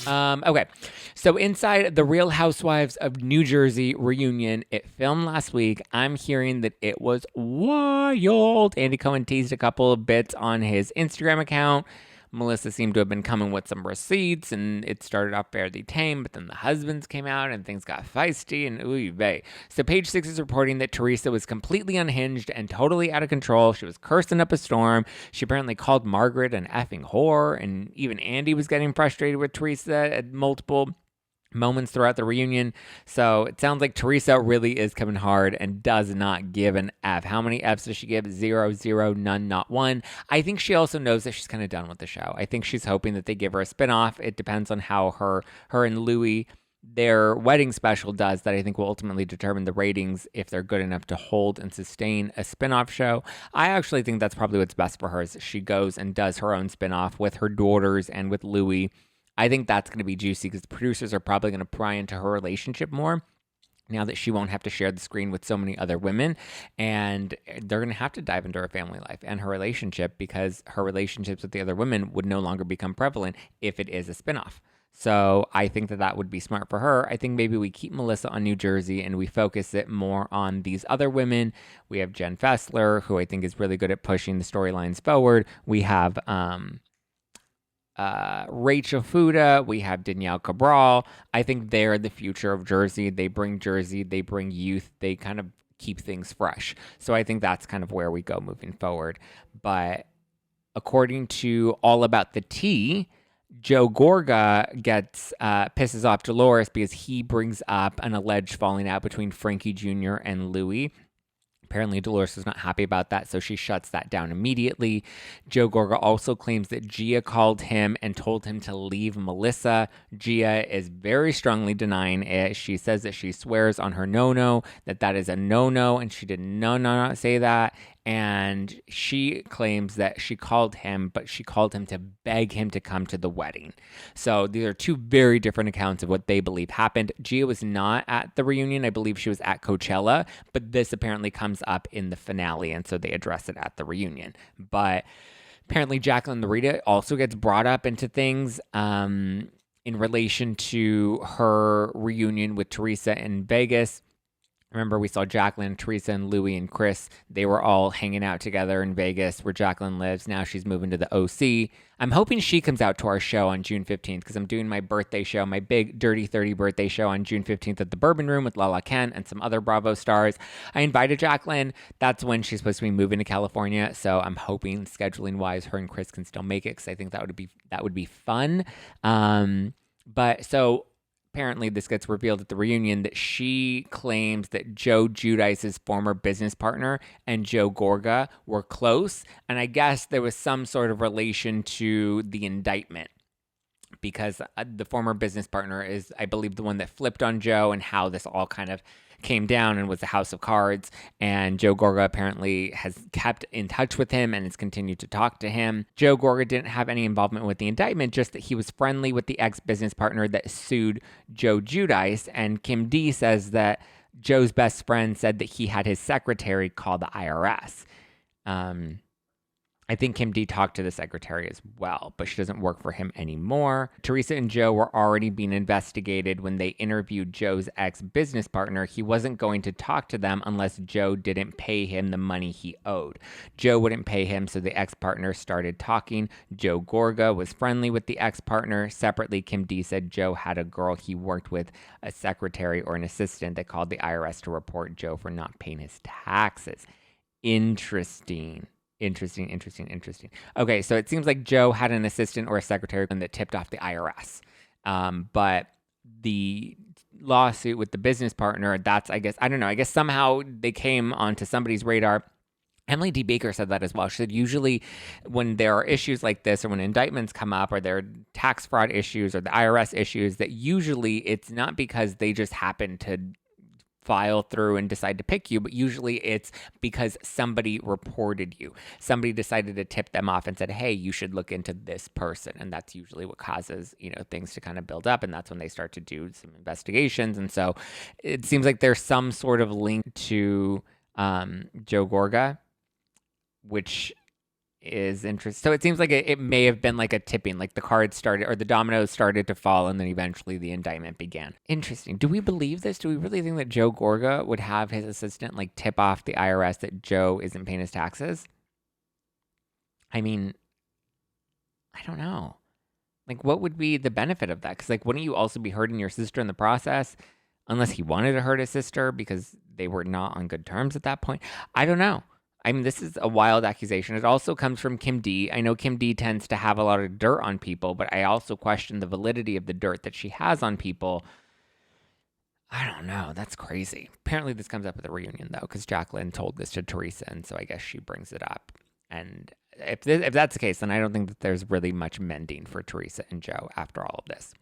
Okay, so inside the Real Housewives of New Jersey reunion, it filmed last week. I'm hearing that it was wild. Andy Cohen teased a couple of bits on his Instagram account. Melissa seemed to have been coming with some receipts, and it started off fairly tame, but then the husbands came out and things got feisty, and ooh vey. So Page Six is reporting that Teresa was completely unhinged and totally out of control. She was cursing up a storm. She apparently called Margaret an effing whore, and even Andy was getting frustrated with Teresa at multiple moments throughout the reunion. So it sounds like Teresa really is coming hard and does not give an F. How many Fs does she give? 0, 0, none, not one. I think she also knows that she's kind of done with the show. I think she's hoping that they give her a spinoff. It depends on how her and Louis, their wedding special does, that I think will ultimately determine the ratings if they're good enough to hold and sustain a spinoff show. I actually think that's probably what's best for her, is she goes and does her own spinoff with her daughters and with Louis. I think that's going to be juicy because the producers are probably going to pry into her relationship more now that she won't have to share the screen with so many other women. And they're going to have to dive into her family life and her relationship, because her relationships with the other women would no longer become prevalent if it is a spinoff. So I think that would be smart for her. I think maybe we keep Melissa on New Jersey and we focus it more on these other women. We have Jen Fessler, who I think is really good at pushing the storylines forward. We have Rachel Fuda, we have Danielle Cabral. I think they're the future of Jersey. They bring youth, they kind of keep things fresh. So I think that's kind of where we go moving forward. But according to All About the Tea, Joe Gorga pisses off Dolores because he brings up an alleged falling out between Frankie Jr. and Louis. Apparently, Dolores is not happy about that, so she shuts that down immediately. Joe Gorga also claims that Gia called him and told him to leave Melissa. Gia is very strongly denying it. She says that she swears on her no-no, that is a no-no, and she did not say that. And she claims that she called him, but she called him to beg him to come to the wedding. So these are two very different accounts of what they believe happened. Gia was not at the reunion. I believe she was at Coachella, but this apparently comes up in the finale, and so they address it at the reunion. But apparently Jacqueline Larita also gets brought up into things in relation to her reunion with Teresa in Vegas. Remember, we saw Jacqueline, Teresa, and Louis and Chris. They were all hanging out together in Vegas, where Jacqueline lives. Now she's moving to the OC. I'm hoping she comes out to our show on June 15th, because I'm doing my birthday show, my big Dirty 30 birthday show on June 15th at the Bourbon Room with Lala Kent and some other Bravo stars. I invited Jacqueline. That's when she's supposed to be moving to California. So I'm hoping, scheduling-wise, her and Chris can still make it, because I think that would be fun. But so apparently this gets revealed at the reunion that she claims that Joe Giudice's former business partner and Joe Gorga were close. And I guess there was some sort of relation to the indictment, because the former business partner is, I believe, the one that flipped on Joe, and how this all kind of came down and was a house of cards. And Joe Gorga apparently has kept in touch with him and has continued to talk to him. Joe Gorga didn't have any involvement with the indictment, just that he was friendly with the ex-business partner that sued Joe Giudice. And Kim D says that Joe's best friend said that he had his secretary call the IRS. I think Kim D talked to the secretary as well, but she doesn't work for him anymore. Teresa and Joe were already being investigated when they interviewed Joe's ex-business partner. He wasn't going to talk to them unless Joe didn't pay him the money he owed. Joe wouldn't pay him, so the ex-partner started talking. Joe Gorga was friendly with the ex-partner. Separately, Kim D said Joe had a girl he worked with, a secretary or an assistant, that called the IRS to report Joe for not paying his taxes. Interesting. Okay, so it seems like Joe had an assistant or a secretary that tipped off the IRS. But the lawsuit with the business partner, that's, I guess somehow they came onto somebody's radar. Emily D. Baker said that as well. She said usually when there are issues like this, or when indictments come up, or there are tax fraud issues or the IRS issues, that usually it's not because they just happen to file through and decide to pick you, but usually it's because somebody reported you. Somebody decided to tip them off and said, hey, you should look into this person. And that's usually what causes, things to kind of build up. And that's when they start to do some investigations. And so it seems like there's some sort of link to Joe Gorga, which is interesting. So it seems like it may have been like a tipping, like the cards started or the dominoes started to fall and then eventually the indictment began. Interesting. Do we believe this? Do we really think that Joe Gorga would have his assistant like tip off the IRS that Joe isn't paying his taxes? I mean, I don't know. Like, what would be the benefit of that? Because, like, wouldn't you also be hurting your sister in the process? Unless he wanted to hurt his sister because they were not on good terms at that point. I don't know. I mean, this is a wild accusation. It also comes from Kim D. I know Kim D tends to have a lot of dirt on people, but I also question the validity of the dirt that she has on people. I don't know. That's crazy. Apparently, this comes up at the reunion, though, because Jacqueline told this to Teresa, and so I guess she brings it up. And if that's the case, then I don't think that there's really much mending for Teresa and Joe after all of this.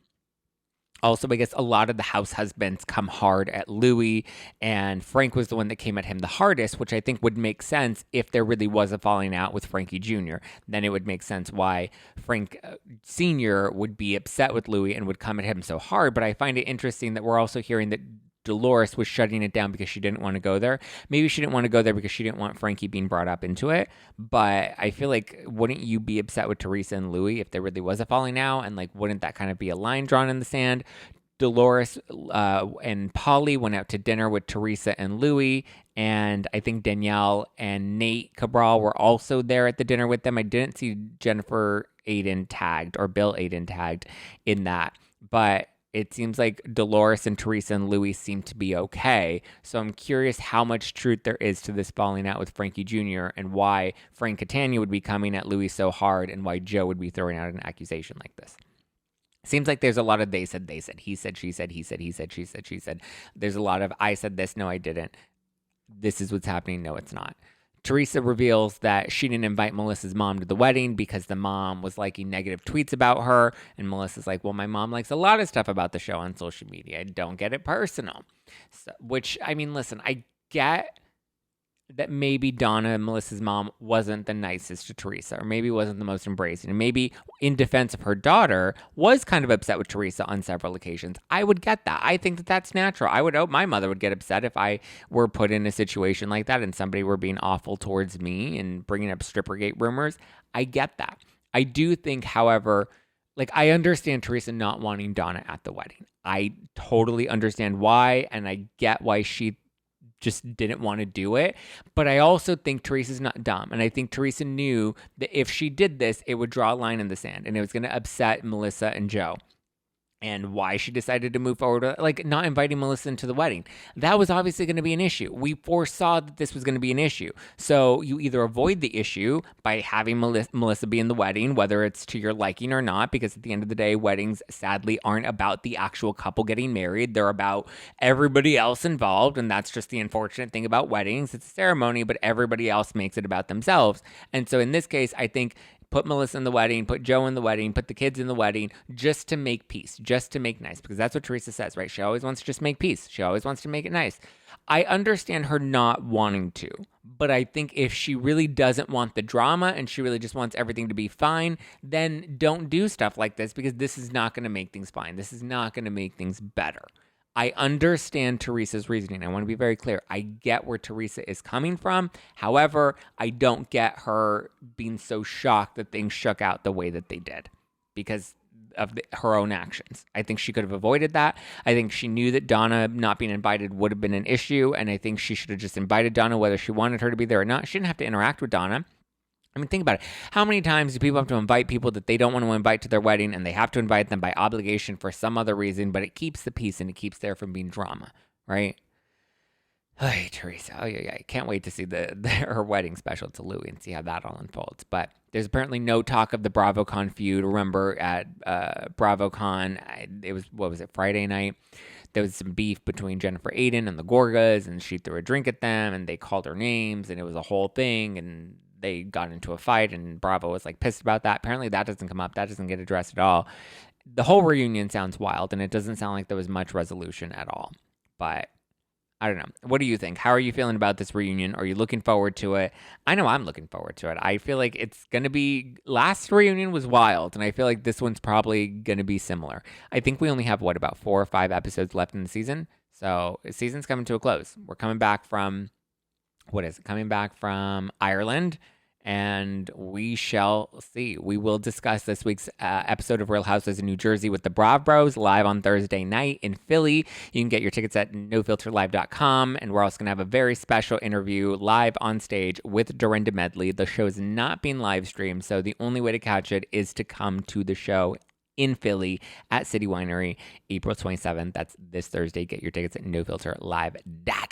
Also, I guess a lot of the house husbands come hard at Louis, and Frank was the one that came at him the hardest, which I think would make sense if there really was a falling out with Frankie Jr. Then it would make sense why Frank Sr. would be upset with Louis and would come at him so hard. But I find it interesting that we're also hearing that Dolores was shutting it down because she didn't want to go there. Maybe she didn't want to go there because she didn't want Frankie being brought up into it. But I feel like, wouldn't you be upset with Teresa and Louis if there really was a falling out? And like, wouldn't that kind of be a line drawn in the sand? Dolores and Polly went out to dinner with Teresa and Louis, and I think Danielle and Nate Cabral were also there at the dinner with them. I didn't see Jennifer Aiden tagged or Bill Aiden tagged in that, but it seems like Dolores and Teresa and Louis seem to be okay. So I'm curious how much truth there is to this falling out with Frankie Jr. and why Frank Catania would be coming at Louis so hard and why Joe would be throwing out an accusation like this. Seems like there's a lot of they said, he said, she said, he said, she said, she said. There's a lot of I said this, no, I didn't. This is what's happening, no, it's not. Teresa reveals that she didn't invite Melissa's mom to the wedding because the mom was liking negative tweets about her. And Melissa's like, well, my mom likes a lot of stuff about the show on social media. I don't get it personal. So, which, I mean, listen, I get that maybe Donna, Melissa's mom, wasn't the nicest to Teresa, or maybe wasn't the most embracing, and maybe in defense of her daughter, was kind of upset with Teresa on several occasions. I would get that. I think that that's natural. I would hope my mother would get upset if I were put in a situation like that and somebody were being awful towards me and bringing up Strippergate rumors. I get that. I do think, however, like, I understand Teresa not wanting Donna at the wedding. I totally understand why, and I get why she just didn't want to do it. But I also think Teresa's not dumb. And I think Teresa knew that if she did this, it would draw a line in the sand and it was going to upset Melissa and Joe. And why she decided to move forward, like not inviting Melissa into the wedding. That was obviously going to be an issue. We foresaw that this was going to be an issue. So you either avoid the issue by having Melissa be in the wedding, whether it's to your liking or not, because at the end of the day, weddings sadly aren't about the actual couple getting married. They're about everybody else involved. And that's just the unfortunate thing about weddings. It's a ceremony, but everybody else makes it about themselves. And so in this case, I think put Melissa in the wedding, put Joe in the wedding, put the kids in the wedding, just to make peace, just to make nice. Because that's what Teresa says, right? She always wants to just make peace. She always wants to make it nice. I understand her not wanting to, but I think if she really doesn't want the drama and she really just wants everything to be fine, then don't do stuff like this because this is not going to make things fine. This is not going to make things better. I understand Teresa's reasoning. I want to be very clear. I get where Teresa is coming from. However, I don't get her being so shocked that things shook out the way that they did because of her own actions. I think she could have avoided that. I think she knew that Donna not being invited would have been an issue, and I think she should have just invited Donna whether she wanted her to be there or not. She didn't have to interact with Donna. I mean, think about it. How many times do people have to invite people that they don't want to invite to their wedding and they have to invite them by obligation for some other reason, but it keeps the peace and it keeps there from being drama, right? Hey, Teresa. Oh, yeah. I can't wait to see her wedding special to Louis and see how that all unfolds. But there's apparently no talk of the BravoCon feud. Remember at BravoCon, it was, Friday night? There was some beef between Jennifer Aiden and the Gorgas, and she threw a drink at them, and they called her names, and it was a whole thing, and they got into a fight, and Bravo was like pissed about that. Apparently that doesn't come up. That doesn't get addressed at all. The whole reunion sounds wild, and it doesn't sound like there was much resolution at all. But I don't know. What do you think? How are you feeling about this reunion? Are you looking forward to it? I know I'm looking forward to it. I feel like it's going to be... Last reunion was wild, and I feel like this one's probably going to be similar. I think we only have, about 4 or 5 episodes left in the season? So the season's coming to a close. We're coming back from... Coming back from Ireland, and we shall see. We will discuss this week's episode of Real Housewives of New Jersey with the Brav Bros live on Thursday night in Philly. You can get your tickets at nofilterlive.com, and we're also going to have a very special interview live on stage with Dorinda Medley. The show is not being live streamed, so the only way to catch it is to come to the show in Philly at City Winery, April 27th. That's this Thursday. Get your tickets at nofilterlive.com.